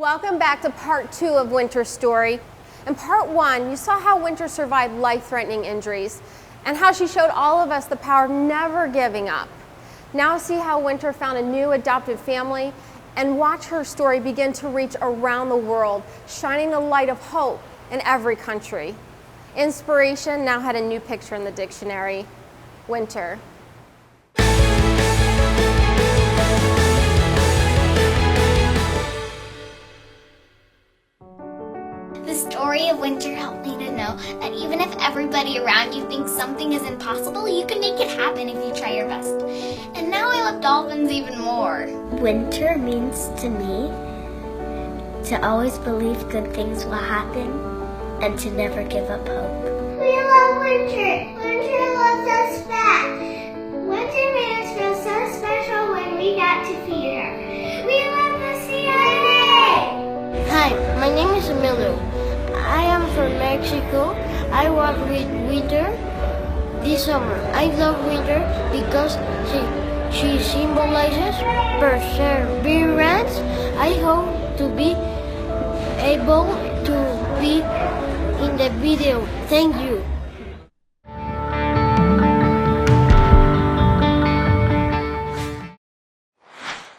Welcome back to part 2 of Winter's story. In part 1, you saw how Winter survived life-threatening injuries and how she showed all of us the power of never giving up. Now see how Winter found a new adopted family and watch her story begin to reach around the world, shining the light of hope in every country. Inspiration now had a new picture in the dictionary: Winter. The story of Winter helped me to know that even if everybody around you thinks something is impossible, you can make it happen if you try your best. And now I love dolphins even more. Winter means to me to always believe good things will happen and to never give up hope. We love Winter. Winter loves us back. Winter made us feel so special when we got to feed her. We love the CIA! Hi, my name is Emilio. I am from Mexico. I work with Winter this summer. I love Winter because she symbolizes perseverance. I hope to be able to be in the video. Thank you.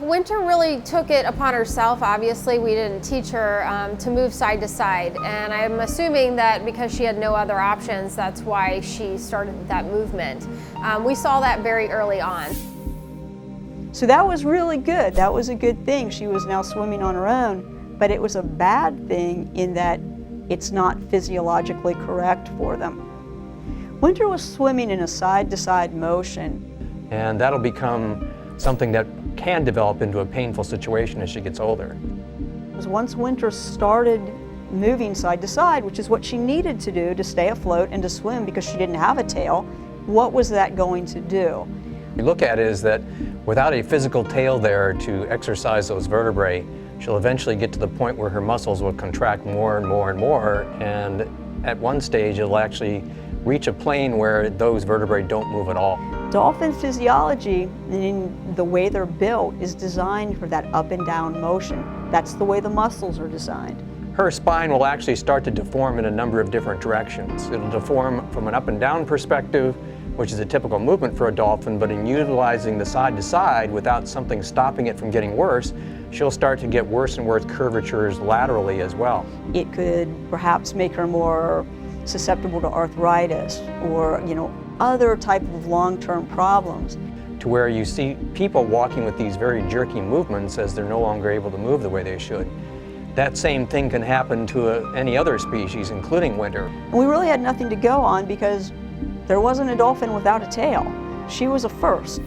Winter really took it upon herself. Obviously, we didn't teach her to move side to side, and I'm assuming that because she had no other options, that's why she started that movement. We saw that very early on. So that was really good. That was a good thing. She was now swimming on her own, but it was a bad thing in that it's not physiologically correct for them. Winter was swimming in a side-to-side motion. And that'll become something that can develop into a painful situation as she gets older. Once Winter started moving side to side, which is what she needed to do to stay afloat and to swim because she didn't have a tail, what was that going to do? We look at it is that without a physical tail there to exercise those vertebrae, she'll eventually get to the point where her muscles will contract more and more and more, and at one stage it'll actually reach a plane where those vertebrae don't move at all. Dolphin physiology, and the way they're built, is designed for that up and down motion. That's the way the muscles are designed. Her spine will actually start to deform in a number of different directions. It'll deform from an up and down perspective, which is a typical movement for a dolphin, but in utilizing the side to side without something stopping it from getting worse, she'll start to get worse and worse curvatures laterally as well. It could perhaps make her more susceptible to arthritis or, other type of long-term problems. To where you see people walking with these very jerky movements as they're no longer able to move the way they should. That same thing can happen to any other species, including Winter. And we really had nothing to go on because there wasn't a dolphin without a tail. She was a first.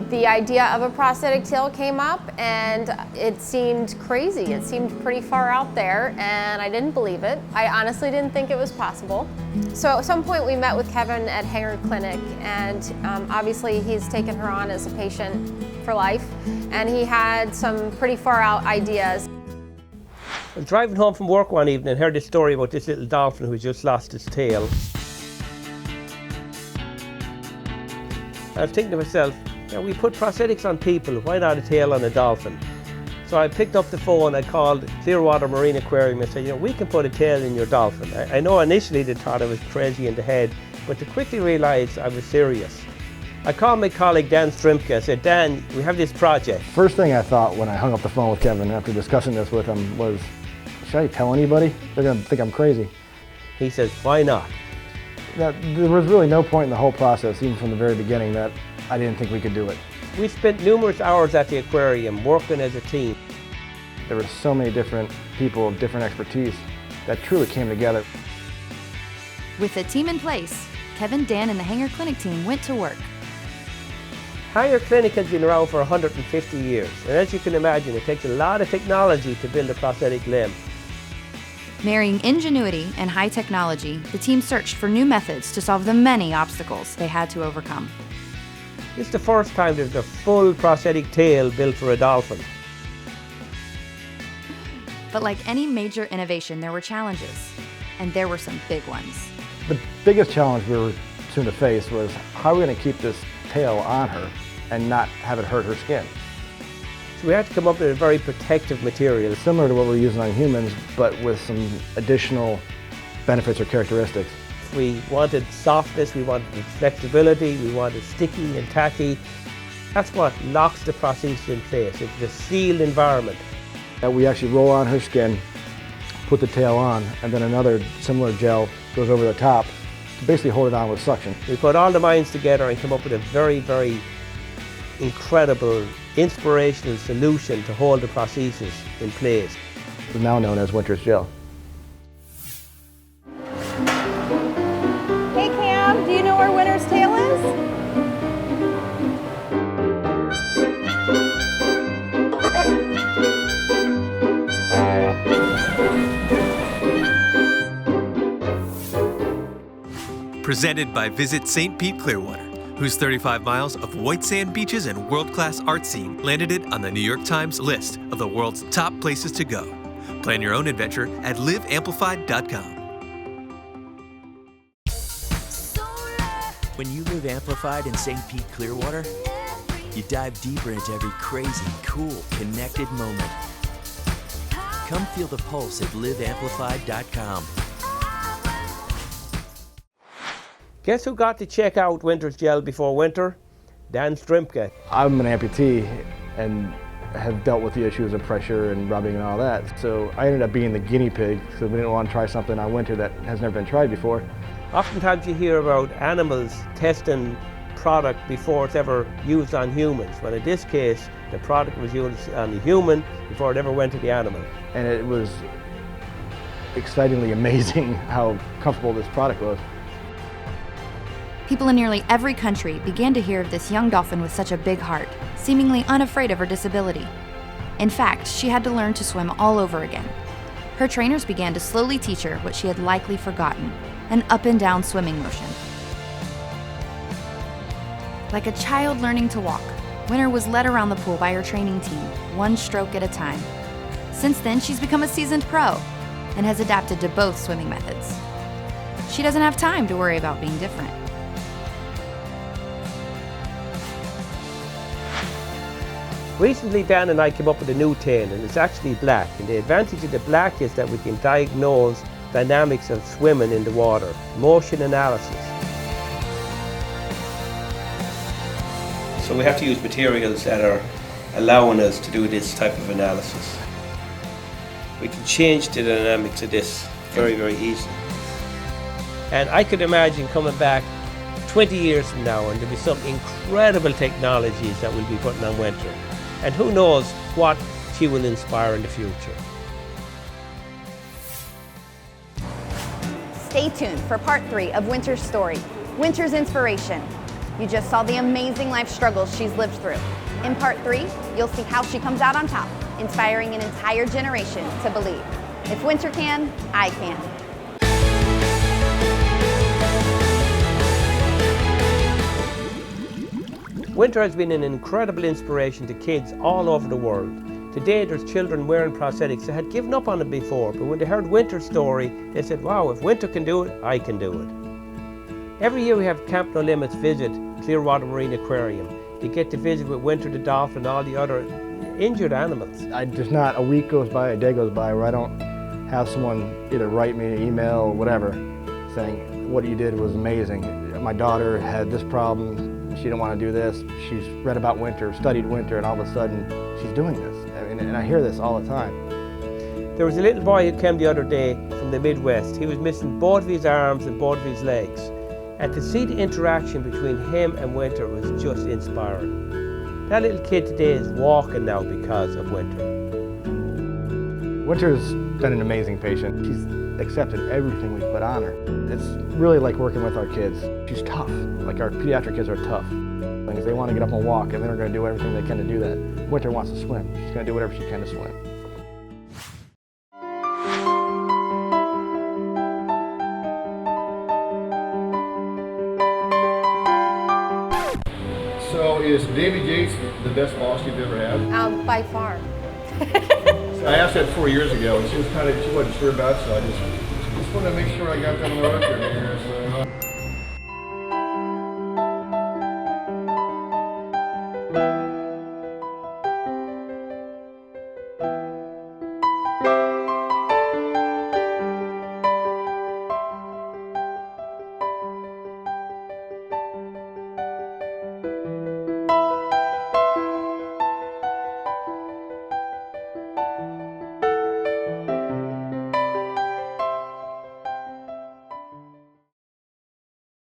The idea of a prosthetic tail came up and it seemed crazy. It seemed pretty far out there and I didn't believe it. I honestly didn't think it was possible. So at some point we met with Kevin at Hanger Clinic, and obviously he's taken her on as a patient for life, and he had some pretty far out ideas. I was driving home from work one evening and heard this story about this little dolphin who just lost its tail. I was thinking to myself, we put prosthetics on people, why not a tail on a dolphin? So I picked up the phone, I called Clearwater Marine Aquarium and said, we can put a tail in your dolphin. I know initially they thought I was crazy in the head, but they quickly realised I was serious. I called my colleague Dan Strimke. I said, Dan, we have this project. First thing I thought when I hung up the phone with Kevin after discussing this with him was, should I tell anybody? They're going to think I'm crazy. He says, why not? There was really no point in the whole process, even from the very beginning, that I didn't think we could do it. We spent numerous hours at the aquarium working as a team. There were so many different people of different expertise that truly came together. With a team in place, Kevin, Dan, and the Hanger Clinic team went to work. Hanger Clinic has been around for 150 years, and as you can imagine, it takes a lot of technology to build a prosthetic limb. Marrying ingenuity and high technology, the team searched for new methods to solve the many obstacles they had to overcome. This is the first time there's a full prosthetic tail built for a dolphin. But like any major innovation, there were challenges, and there were some big ones. The biggest challenge we were soon to face was how are we going to keep this tail on her and not have it hurt her skin. So we had to come up with a very protective material. Similar to what we're using on humans, but with some additional benefits or characteristics. We wanted softness, we wanted flexibility, we wanted sticky and tacky. That's what locks the prosthesis in place. It's a sealed environment. We actually roll on her skin, put the tail on, and then another similar gel goes over the top to basically hold it on with suction. We put all the minds together and come up with a very, very incredible, inspirational solution to hold the prosthesis in place. It's now known as Winter's Gel. Hey Cam, do you know where Winter's tail is? Presented by Visit St. Pete Clearwater, whose 35 miles of white sand beaches and world-class art scene landed it on the New York Times list of the world's top places to go. Plan your own adventure at liveamplified.com. When you live amplified in St. Pete Clearwater, you dive deeper into every crazy, cool, connected moment. Come feel the pulse at liveamplified.com. Guess who got to check out Winter's Gel before winter? Dan Strimke. I'm an amputee and have dealt with the issues of pressure and rubbing and all that. So I ended up being the guinea pig because we didn't want to try something on Winter that has never been tried before. Oftentimes you hear about animals testing product before it's ever used on humans, but in this case, the product was used on the human before it ever went to the animal. And it was excitingly amazing how comfortable this product was. People in nearly every country began to hear of this young dolphin with such a big heart, seemingly unafraid of her disability. In fact, she had to learn to swim all over again. Her trainers began to slowly teach her what she had likely forgotten, an up and down swimming motion. Like a child learning to walk, Winter was led around the pool by her training team, one stroke at a time. Since then, she's become a seasoned pro and has adapted to both swimming methods. She doesn't have time to worry about being different. Recently, Dan and I came up with a new tail, and it's actually black. And the advantage of the black is that we can diagnose dynamics of swimming in the water, motion analysis. So we have to use materials that are allowing us to do this type of analysis. We can change the dynamics of this very, very easily. And I could imagine coming back 20 years from now and there'll be some incredible technologies that we'll be putting on Winter. And who knows what she will inspire in the future. Stay tuned for part 3 of Winter's story, Winter's inspiration. You just saw the amazing life struggles she's lived through. In part 3, you'll see how she comes out on top, inspiring an entire generation to believe. If Winter can, I can. Winter has been an incredible inspiration to kids all over the world. Today there's children wearing prosthetics that had given up on it before, but when they heard Winter's story, they said, wow, if Winter can do it, I can do it. Every year we have Camp No Limits visit Clearwater Marine Aquarium. They get to visit with Winter the dolphin and all the other injured animals. There's not a week goes by, a day goes by where I don't have someone either write me an email or whatever saying, what you did was amazing. My daughter had this problem. She didn't want to do this. She's read about Winter, studied Winter, and all of a sudden she's doing this. I mean, and I hear this all the time. There was a little boy who came the other day from the Midwest. He was missing both of his arms and both of his legs. And to see the interaction between him and Winter was just inspiring. That little kid today is walking now because of Winter. Winter's been an amazing patient. She's accepted everything we put on her. It's really like working with our kids. She's tough. Like our pediatric kids are tough. Because they want to get up and walk, and they're going to do everything they can to do that. Winter wants to swim. She's going to do whatever she can to swim. So is Davy Gates the best boss you've ever had? By far. I asked that 4 years ago, and she wasn't sure about it, so I just wanted to make sure I got that on the record here. So.